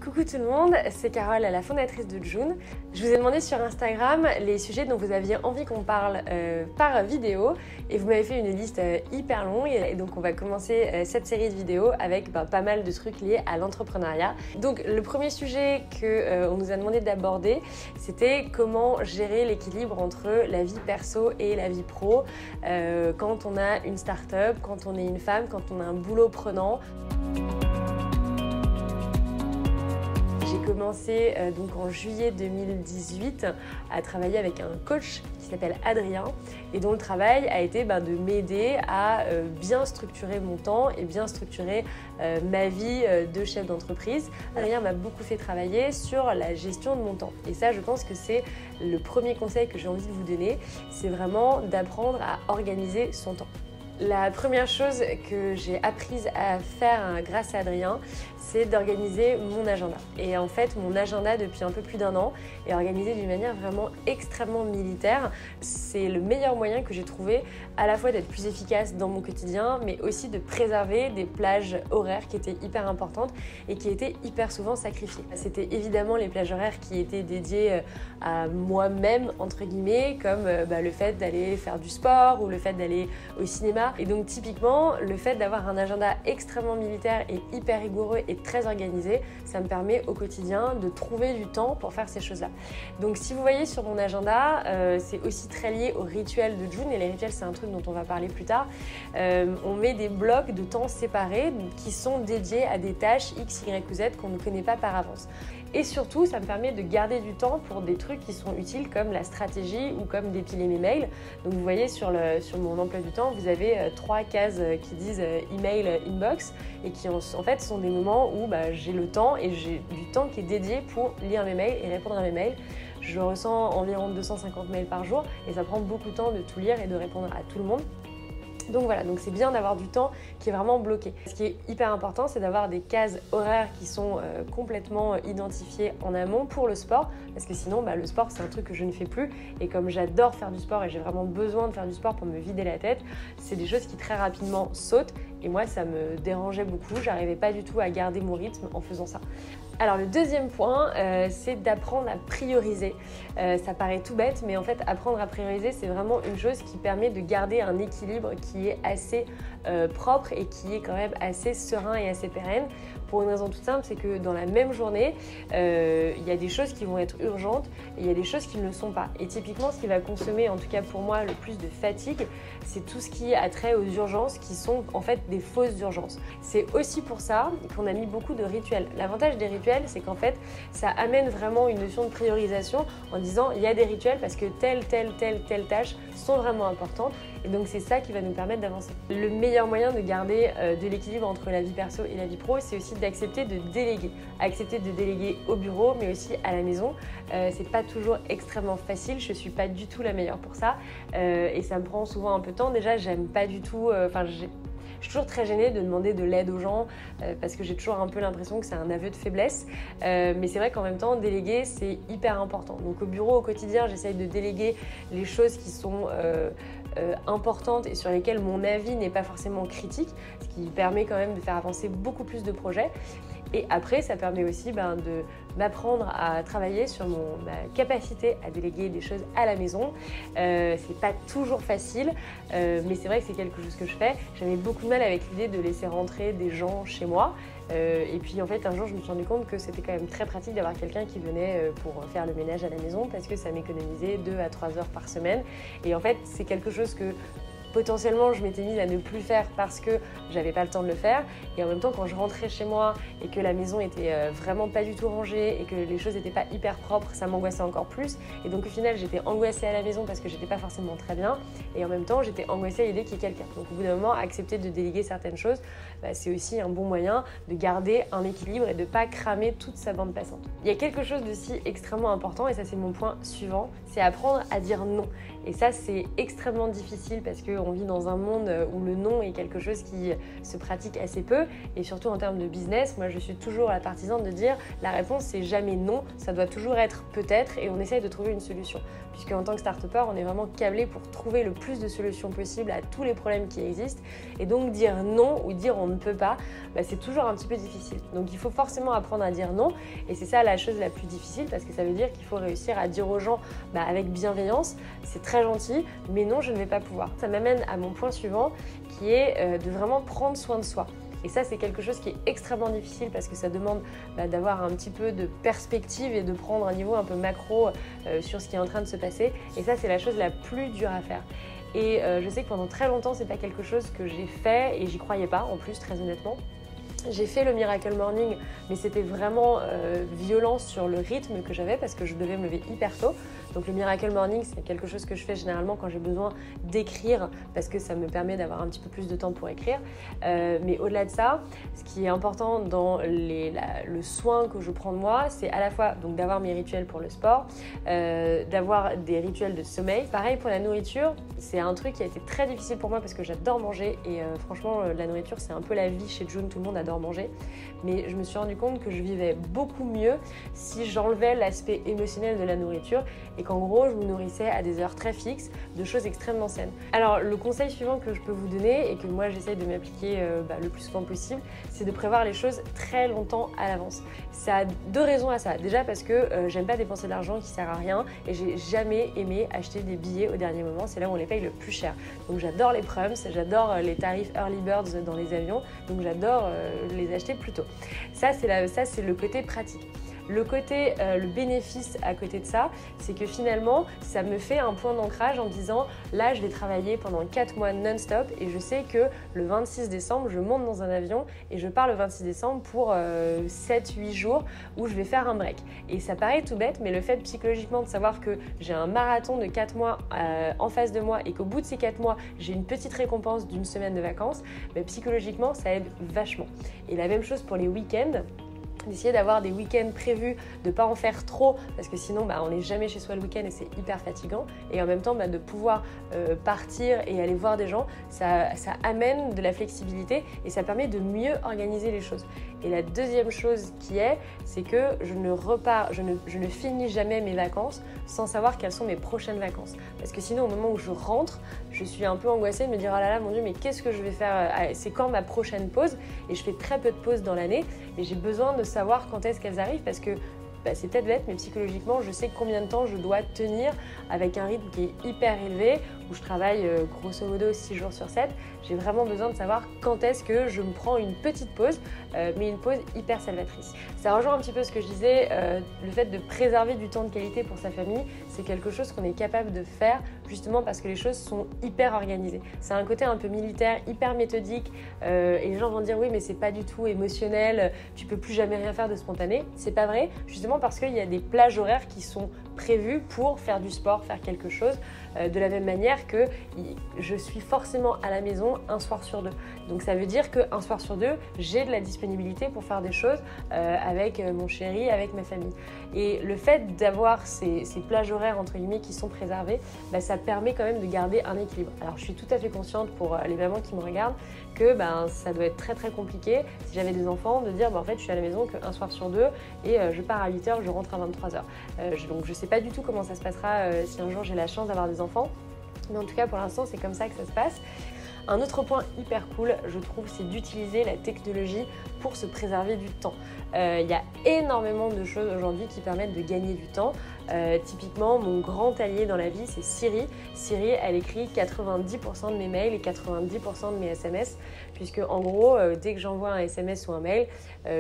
Coucou tout le monde, c'est Carole, la fondatrice de June. Je vous ai demandé sur Instagram les sujets dont vous aviez envie qu'on parle par vidéo et vous m'avez fait une liste hyper longue et donc on va commencer cette série de vidéos avec pas mal de trucs liés à l'entrepreneuriat. Donc le premier sujet qu'on nous a demandé d'aborder, c'était comment gérer l'équilibre entre la vie perso et la vie pro quand on a une start-up, quand on est une femme, quand on a un boulot prenant. J'ai commencé donc en juillet 2018 à travailler avec un coach qui s'appelle Adrien et dont le travail a été de m'aider à bien structurer mon temps et bien structurer ma vie de chef d'entreprise. Adrien m'a beaucoup fait travailler sur la gestion de mon temps et ça je pense que c'est le premier conseil que j'ai envie de vous donner, c'est vraiment d'apprendre à organiser son temps. La première chose que j'ai apprise à faire grâce à Adrien, c'est d'organiser mon agenda. Et en fait, mon agenda depuis un peu plus d'1 an est organisé d'une manière vraiment extrêmement militaire. C'est le meilleur moyen que j'ai trouvé à la fois d'être plus efficace dans mon quotidien, mais aussi de préserver des plages horaires qui étaient hyper importantes et qui étaient hyper souvent sacrifiées. C'était évidemment les plages horaires qui étaient dédiées à moi-même, entre guillemets, comme le fait d'aller faire du sport ou le fait d'aller au cinéma. Et donc typiquement, le fait d'avoir un agenda extrêmement militaire et hyper rigoureux et très organisé, ça me permet au quotidien de trouver du temps pour faire ces choses-là. Donc si vous voyez sur mon agenda, c'est aussi très lié aux rituels de June et les rituels c'est un truc dont on va parler plus tard. On met des blocs de temps séparés qui sont dédiés à des tâches X, Y ou Z qu'on ne connaît pas par avance. Et surtout, ça me permet de garder du temps pour des trucs qui sont utiles comme la stratégie ou comme dépiler mes mails. Donc vous voyez sur mon emploi du temps, vous avez 3 cases qui disent email inbox et qui en fait sont des moments où j'ai le temps et j'ai du temps qui est dédié pour lire mes mails et répondre à mes mails. Je ressens environ 250 mails par jour et ça prend beaucoup de temps de tout lire et de répondre à tout le monde. Donc voilà, donc c'est bien d'avoir du temps qui est vraiment bloqué. Ce qui est hyper important, c'est d'avoir des cases horaires qui sont complètement identifiées en amont pour le sport, parce que sinon le sport c'est un truc que je ne fais plus et comme j'adore faire du sport et j'ai vraiment besoin de faire du sport pour me vider la tête, c'est des choses qui très rapidement sautent et moi ça me dérangeait beaucoup, j'arrivais pas du tout à garder mon rythme en faisant ça. Alors le deuxième point, c'est d'apprendre à prioriser. Ça paraît tout bête, mais en fait apprendre à prioriser, c'est vraiment une chose qui permet de garder un équilibre qui est assez propre et qui est quand même assez serein et assez pérenne. Pour une raison toute simple, c'est que dans la même journée, il y a des choses qui vont être urgentes et il y a des choses qui ne le sont pas. Et typiquement, ce qui va consommer, en tout cas pour moi, le plus de fatigue, c'est tout ce qui a trait aux urgences qui sont en fait des fausses urgences. C'est aussi pour ça qu'on a mis beaucoup de rituels. L'avantage des rituels, c'est qu'en fait, ça amène vraiment une notion de priorisation en disant il y a des rituels parce que telle tâche sont vraiment importantes et donc c'est ça qui va nous permettre d'avancer. Le meilleur moyen de garder de l'équilibre entre la vie perso et la vie pro, c'est aussi d'accepter de déléguer. Accepter de déléguer au bureau mais aussi à la maison. C'est pas toujours extrêmement facile, je suis pas du tout la meilleure pour ça et ça me prend souvent un peu de temps. Déjà, j'aime pas du tout, je suis toujours très gênée de demander de l'aide aux gens parce que j'ai toujours un peu l'impression que c'est un aveu de faiblesse. Mais c'est vrai qu'en même temps, déléguer, c'est hyper important. Donc au bureau, au quotidien, j'essaye de déléguer les choses qui sont importantes et sur lesquelles mon avis n'est pas forcément critique, ce qui permet quand même de faire avancer beaucoup plus de projets. Et après, ça permet aussi de m'apprendre à travailler sur ma capacité à déléguer des choses à la maison. C'est pas toujours facile, mais c'est vrai que c'est quelque chose que je fais. J'avais beaucoup de mal avec l'idée de laisser rentrer des gens chez moi. Et puis en fait, un jour, je me suis rendu compte que c'était quand même très pratique d'avoir quelqu'un qui venait pour faire le ménage à la maison parce que ça m'économisait 2 à 3 heures par semaine. Et en fait, c'est quelque chose que potentiellement je m'étais mise à ne plus faire parce que j'avais pas le temps de le faire et en même temps quand je rentrais chez moi et que la maison était vraiment pas du tout rangée et que les choses n'étaient pas hyper propres, ça m'angoissait encore plus et donc au final j'étais angoissée à la maison parce que j'étais pas forcément très bien et en même temps j'étais angoissée à l'idée qu'il y ait quelqu'un. Donc au bout d'un moment, accepter de déléguer certaines choses, c'est aussi un bon moyen de garder un équilibre et de pas cramer toute sa bande passante. Il y a quelque chose de si extrêmement important et ça c'est mon point suivant, c'est apprendre à dire non. Et ça, c'est extrêmement difficile parce qu'on vit dans un monde où le non est quelque chose qui se pratique assez peu. Et surtout en termes de business, moi je suis toujours la partisane de dire la réponse c'est jamais non, ça doit toujours être peut-être et on essaye de trouver une solution. Puisque en tant que start-upper, on est vraiment câblé pour trouver le plus de solutions possibles à tous les problèmes qui existent. Et donc dire non ou dire on ne peut pas, c'est toujours un petit peu difficile. Donc il faut forcément apprendre à dire non. Et c'est ça la chose la plus difficile parce que ça veut dire qu'il faut réussir à dire aux gens avec bienveillance, c'est très gentil, mais non, je ne vais pas pouvoir. Ça m'amène à mon point suivant qui est de vraiment prendre soin de soi. Et ça, c'est quelque chose qui est extrêmement difficile parce que ça demande d'avoir un petit peu de perspective et de prendre un niveau un peu macro sur ce qui est en train de se passer. Et ça, c'est la chose la plus dure à faire. Et je sais que pendant très longtemps, c'est pas quelque chose que j'ai fait et j'y croyais pas en plus, très honnêtement. J'ai fait le Miracle Morning, mais c'était vraiment violent sur le rythme que j'avais parce que je devais me lever hyper tôt. Donc le Miracle Morning, c'est quelque chose que je fais généralement quand j'ai besoin d'écrire parce que ça me permet d'avoir un petit peu plus de temps pour écrire. Mais au-delà de ça, ce qui est important dans le soin que je prends de moi, c'est à la fois donc d'avoir mes rituels pour le sport, d'avoir des rituels de sommeil. Pareil pour la nourriture, c'est un truc qui a été très difficile pour moi parce que j'adore manger et franchement la nourriture c'est un peu la vie chez June, tout le monde adore manger. Mais je me suis rendu compte que je vivais beaucoup mieux si j'enlevais l'aspect émotionnel de la nourriture et qu'en gros je me nourrissais à des heures très fixes de choses extrêmement saines. Alors le conseil suivant que je peux vous donner et que moi j'essaye de m'appliquer le plus souvent possible, c'est de prévoir les choses très longtemps à l'avance. Ça a deux raisons à ça. Déjà parce que j'aime pas dépenser de l'argent qui sert à rien et j'ai jamais aimé acheter des billets au dernier moment, c'est là où on les paye le plus cher. Donc j'adore les prums, j'adore les tarifs early birds dans les avions, donc j'adore les acheter plus tôt. Ça c'est le côté pratique. Le bénéfice à côté de ça, c'est que finalement, ça me fait un point d'ancrage en me disant là, je vais travailler pendant 4 mois non-stop et je sais que le 26 décembre, je monte dans un avion et je pars le 26 décembre pour 7-8 jours où je vais faire un break. Et ça paraît tout bête, mais le fait psychologiquement de savoir que j'ai un marathon de 4 mois en face de moi et qu'au bout de ces 4 mois, j'ai une petite récompense d'une semaine de vacances, psychologiquement, ça aide vachement. Et la même chose pour les week-ends. D'essayer d'avoir des week-ends prévus, de ne pas en faire trop parce que sinon on n'est jamais chez soi le week-end et c'est hyper fatigant et en même temps de pouvoir partir et aller voir des gens, ça amène de la flexibilité et ça permet de mieux organiser les choses. Et la deuxième chose c'est que je ne finis jamais mes vacances sans savoir quelles sont mes prochaines vacances. Parce que sinon au moment où je rentre, je suis un peu angoissée de me dire oh là là mon Dieu mais qu'est-ce que je vais faire, c'est quand ma prochaine pause? Et je fais très peu de pauses dans l'année et j'ai besoin de savoir quand est-ce qu'elles arrivent parce que c'est peut-être bête mais psychologiquement je sais combien de temps je dois tenir avec un rythme qui est hyper élevé où je travaille grosso modo 6 jours sur 7. J'ai vraiment besoin de savoir quand est-ce que je me prends une petite pause mais une pause hyper salvatrice. Ça rejoint un petit peu ce que je disais, le fait de préserver du temps de qualité pour sa famille, c'est quelque chose qu'on est capable de faire justement parce que les choses sont hyper organisées. C'est un côté un peu militaire, hyper méthodique et les gens vont dire oui mais c'est pas du tout émotionnel, tu peux plus jamais rien faire de spontané. C'est pas vrai, justement parce qu'il y a des plages horaires qui sont prévues pour faire du sport, faire quelque chose de la même manière que je suis forcément à la maison un soir sur 2. Donc ça veut dire qu'un soir sur 2, j'ai de la disponibilité pour faire des choses avec mon chéri, avec ma famille. Et le fait d'avoir ces plages horaires entre guillemets qui sont préservées, ça permet quand même de garder un équilibre. Alors je suis tout à fait consciente pour les mamans qui me regardent que ça doit être très très compliqué si j'avais des enfants de dire en fait je suis à la maison qu'un soir sur 2 et je pars à 8h, je rentre à 23h. Donc je sais pas du tout comment ça se passera si un jour j'ai la chance d'avoir des enfants, mais en tout cas pour l'instant c'est comme ça que ça se passe. Un autre point hyper cool, je trouve, c'est d'utiliser la technologie pour se préserver du temps. Il y a énormément de choses aujourd'hui qui permettent de gagner du temps. Typiquement, mon grand allié dans la vie, c'est Siri. Siri, elle écrit 90% de mes mails et 90% de mes SMS, puisque en gros, dès que j'envoie un SMS ou un mail,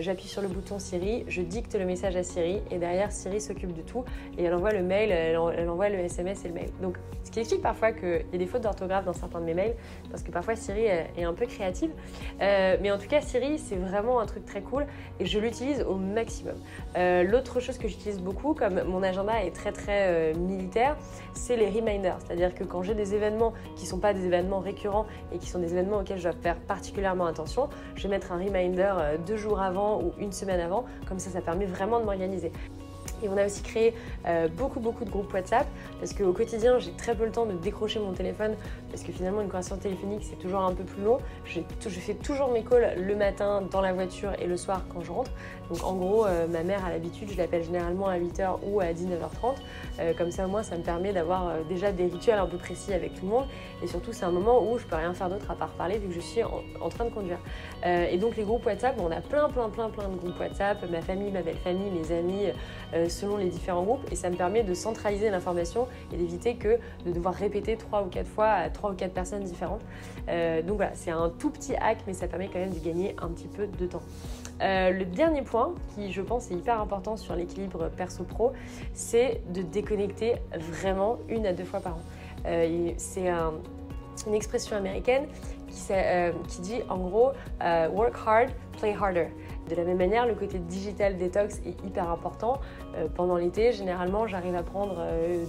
j'appuie sur le bouton Siri, je dicte le message à Siri et derrière, Siri s'occupe de tout et elle envoie le mail, elle envoie le SMS et le mail. Donc, ce qui explique parfois qu'il y a des fautes d'orthographe dans certains de mes mails, parce que parfois Siri est un peu créative. Mais en tout cas, Siri, c'est vraiment un truc très cool et je l'utilise au maximum. L'autre chose que j'utilise beaucoup, comme mon agenda est très très militaire, c'est les reminders. C'est-à-dire que quand j'ai des événements qui ne sont pas des événements récurrents et qui sont des événements auxquels je dois faire particulièrement attention, je vais mettre un reminder 2 jours avant ou une semaine avant. Comme ça permet vraiment de m'organiser. Et on a aussi créé beaucoup de groupes WhatsApp parce qu'au quotidien, j'ai très peu le temps de décrocher mon téléphone parce que finalement, une conversation téléphonique, c'est toujours un peu plus long. Je fais toujours mes calls le matin dans la voiture et le soir quand je rentre. Donc en gros, ma mère a l'habitude, je l'appelle généralement à 8h ou à 19h30. Comme ça, au moins, ça me permet d'avoir déjà des rituels un peu précis avec tout le monde. Et surtout, c'est un moment où je peux rien faire d'autre à part parler vu que je suis en train de conduire. Et donc les groupes WhatsApp, on a plein de groupes WhatsApp. Ma famille, ma belle famille, mes amis, selon les différents groupes. Et ça me permet de centraliser l'information et d'éviter que de devoir répéter 3 ou 4 fois à 3 ou 4 personnes différentes. Donc voilà, c'est un tout petit hack, mais ça permet quand même de gagner un petit peu de temps. Le dernier point, qui je pense est hyper important sur l'équilibre perso-pro, c'est de déconnecter vraiment 1 à 2 fois par an. C'est une expression américaine qui dit en gros work hard, play harder. De la même manière, le côté digital détox est hyper important. Pendant l'été, généralement, j'arrive à prendre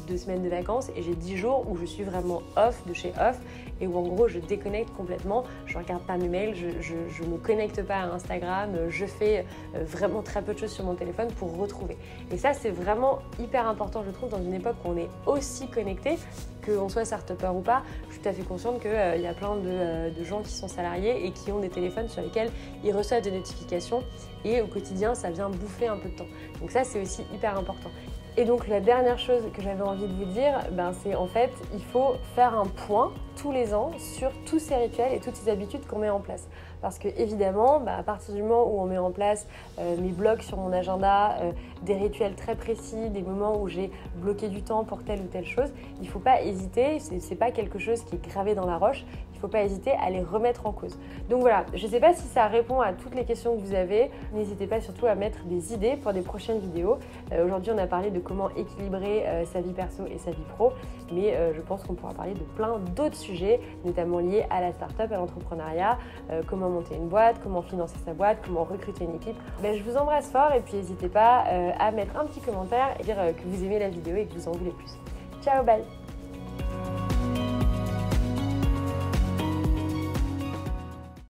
2 semaines de vacances et j'ai 10 jours où je suis vraiment off de chez off et où en gros je déconnecte complètement. Je ne regarde pas mes mails, je ne me connecte pas à Instagram, je fais vraiment très peu de choses sur mon téléphone pour retrouver. Et ça, c'est vraiment hyper important, je trouve, dans une époque où on est aussi connecté, qu'on soit start-upper ou pas. Je suis tout à fait consciente qu'il y a plein de gens qui sont salariés et qui ont des téléphones sur lesquels ils reçoivent des notifications et au quotidien, ça vient bouffer un peu de temps. Donc ça, c'est aussi hyper important. Et donc la dernière chose que j'avais envie de vous dire, c'est en fait, il faut faire un point tous les ans sur tous ces rituels et toutes ces habitudes qu'on met en place. Parce que évidemment, à partir du moment où on met en place mes blocs sur mon agenda, des rituels très précis, des moments où j'ai bloqué du temps pour telle ou telle chose, il ne faut pas hésiter, c'est pas quelque chose qui est gravé dans la roche, il ne faut pas hésiter à les remettre en cause. Donc voilà, je ne sais pas si ça répond à toutes les questions que vous avez, n'hésitez pas surtout à mettre des idées pour des prochaines vidéos. Aujourd'hui, on a parlé de comment équilibrer sa vie perso et sa vie pro, mais je pense qu'on pourra parler de plein d'autres sujets, notamment liés à la start-up, à l'entrepreneuriat, comment monter une boîte, comment financer sa boîte, comment recruter une équipe. Je vous embrasse fort et puis n'hésitez pas à mettre un petit commentaire et dire que vous aimez la vidéo et que vous en voulez plus. Ciao, bye!